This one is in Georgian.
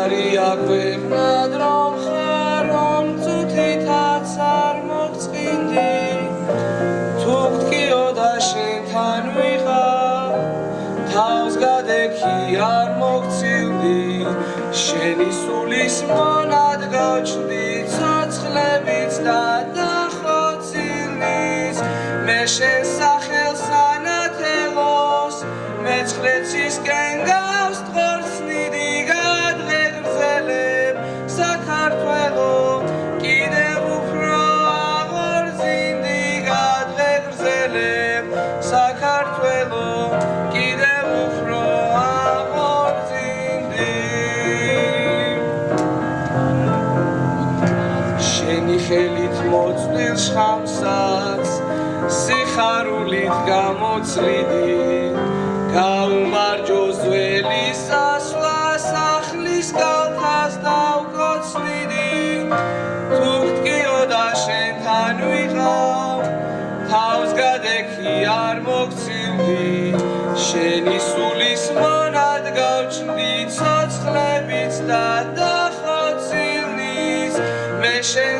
არია ქვეყნად რომ ხარ რომ წუთითაც არ მოგწყინდი თუ გტკიო და შენთან ვიყავ თავს გადექი არ მოგცილდი შენი სულის მონად გავჩნდი ცოცხლებიც და დახოცილნის მე შენ სახელს ანათელოს მეცხრეცისკენ გავსტყორცნიდი გადღეგრძელებ საქართველო კიდევ უფრო აღორძინდი გადღეგრძელებ საქართველო კიდევ უფრო აღორძინდი შენი ხელით მოწვდილ შხამსაც სიხარულით გამოცლიდი გაუმარჯო ძველი სასვლა სახლის კალთას დავკოცნიდი თუ გტკიო და შენთან ვიყავ თავს გადექი არ მოგცილდი შენი სულის მონად გავჩნდი ცოცხლებიც და დახოცილნის მე შენ